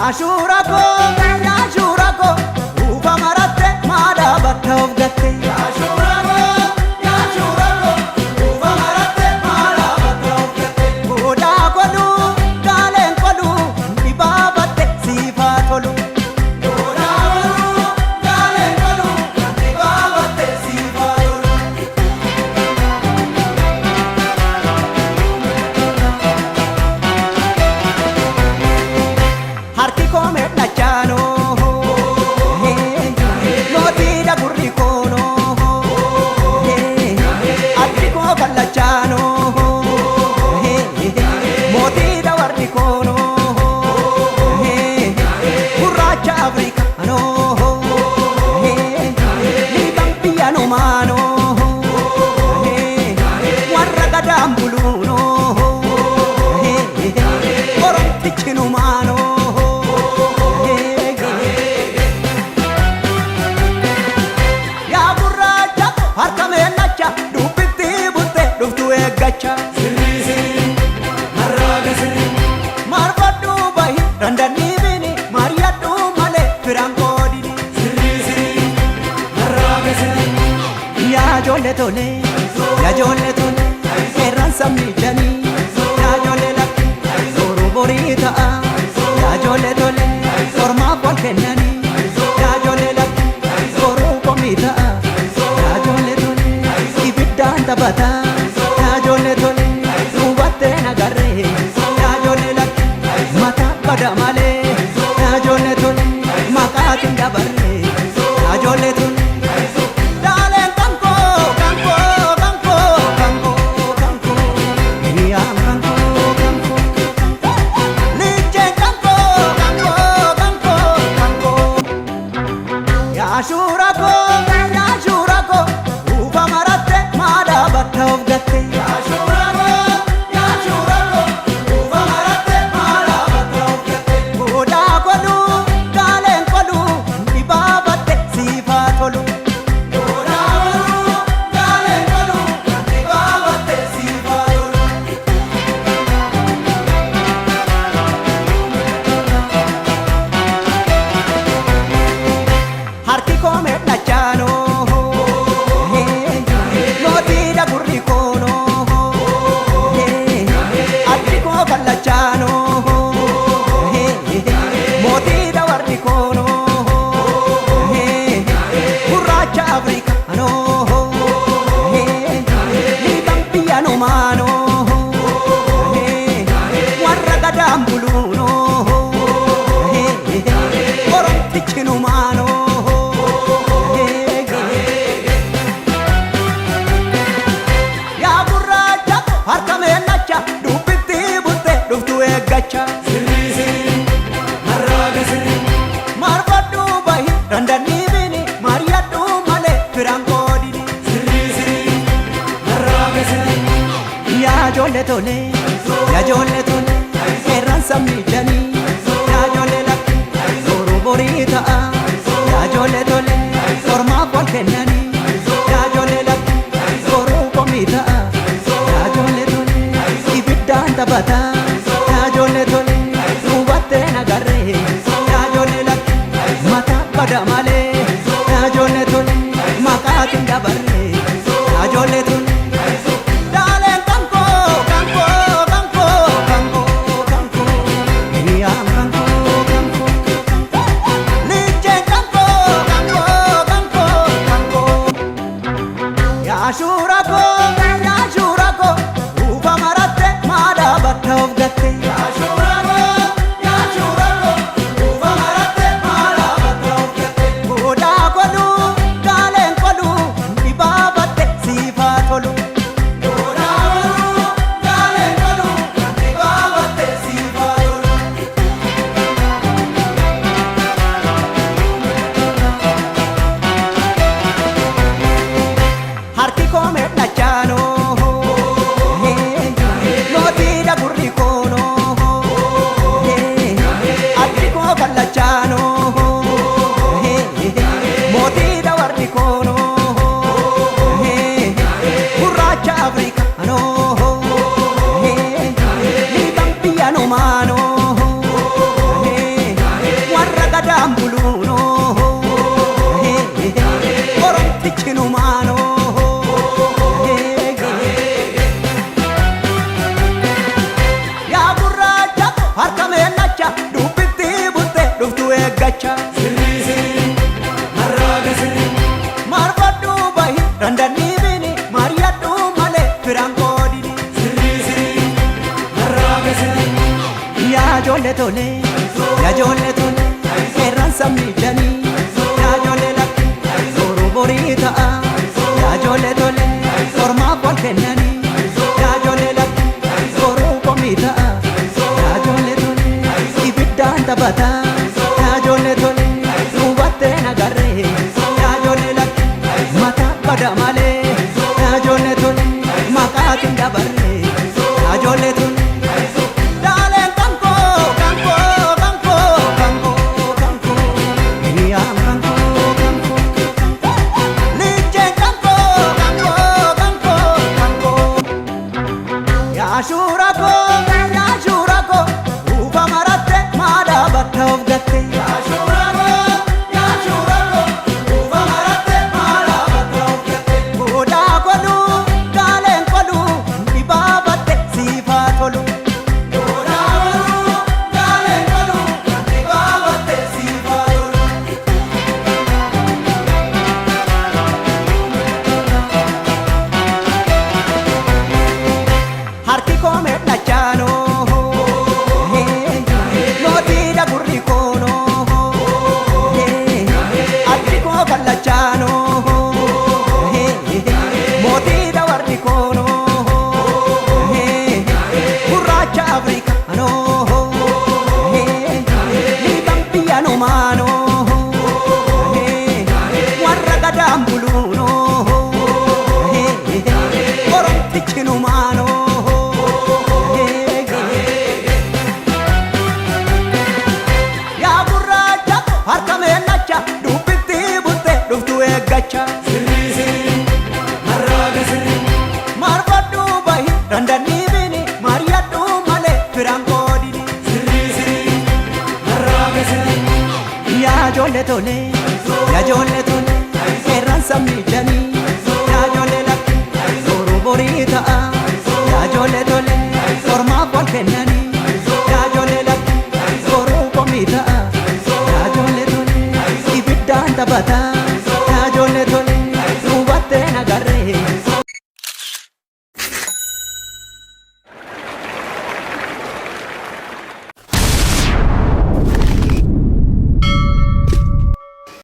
Yaashurako, yaashurako, ufa maratte maada batta of gatte. Yaashurako, yaashurako, ufa maratte maada batta of gatte. Goda kodu, gaalen kodu, dibaabatte siifa tolu. Goda kodu, gaalen kodu, dibaabatte siifa tolu. Harki kome dachano, moti da gurri kono, harki ko kallachano, moti da warri kono, gurracha africano, libang piano mano, warra gadambuluno, korom tichinu mano. Gacha sirri sirri marraga sirri marfaddu bahi randani bini mariyaddu male firangodi sirri sirri marraga sirri ya jolle tole eran samni jani ya jolle lakki zoru borita ya jolle tole forma pon kenani ya jolle lakki zoru komita ya jolle tole ibiddan tabata Jole jole, nubatte nagarre. Ya jole lakki, mata pada male. Ya jole jole, maka tinda barre. Ya jole jole, dale kanko, kanko, kanko, kanko, kanko. Iya kanko, kanko, liche kanko, kanko, kanko, kanko. Yaashurako, yaashurako, ufa maratte maada batta of gatte. Harki kome dachano, moti da gurri kono, harki ko kallachano, moti da warri kono, gurracha africano, libang piano mano, warra gadambuluno, korom tichinu mano. Gacha sirri sirri marraga sirri marfaddu bahi randani bini mariyaddu male firangodi sirri sirri marraga sirri ya jolle tole eran samni jani ya jolle lakki zoru borita ya jolle tole forma pon kenani ya jolle lakki zoru komita ya jolle tole ibiddan tabata jole jole, nubatte nagarre. Ya jole lakki, mata pada male. Ya jole jole, maka tinda barre. Ya jole jole, dale kanko, kanko, kanko, kanko, kanko. Iya kanko, kanko, liche kanko, kanko, kanko, kanko. tole, yaa ijoollee tole, qeerransa miidhanii, yaa ijoollee lakki, boruu borii ta'a, yaa ijoollee tole, ormaaf wal kennanii, yaa ijoollee lakki, boruu komii ta'a, yaa ijoollee tole, ibiddaan taphataa, yaa ijoollee tole, hubattee nagarree, yaa ijoollee lakki, mataa bada malee, yaa ijoollee tole, maqaatiin dabarree, yaa ijoollee tole. Ashurako, Ashurako, uva maratte, mada batta of gatte. Ashurako, Ashurako, uva maratte, mada batta of gatte. Koda kodu, galen kodu, dibabatte, sifa tolu. Koda kodu, galen kodu, dibabatte, sifa tolu. Harki kome dachano, moti da gurri kono, harki ko kallachano, moti da warri kono, gurracha africano, libang piano mano, warra gadambuluno, orontichinu mano. Gacha sirri sirri marraga sirri marfadhu bahi randani bini mariyadhu male firangodini sirri sirri marraga sirri yaa ijoollee tole yaa ijoollee tole qeerransa miidhanii yaa ijoollee lakki boruu borii ta'a yaa ijoollee tole ormaaf wal kennanii yaa ijoollee lakki boruu komii ta'a yaa ijoollee tole ibiddaan taphataa. Ijoollee tole, hubattee nagaa.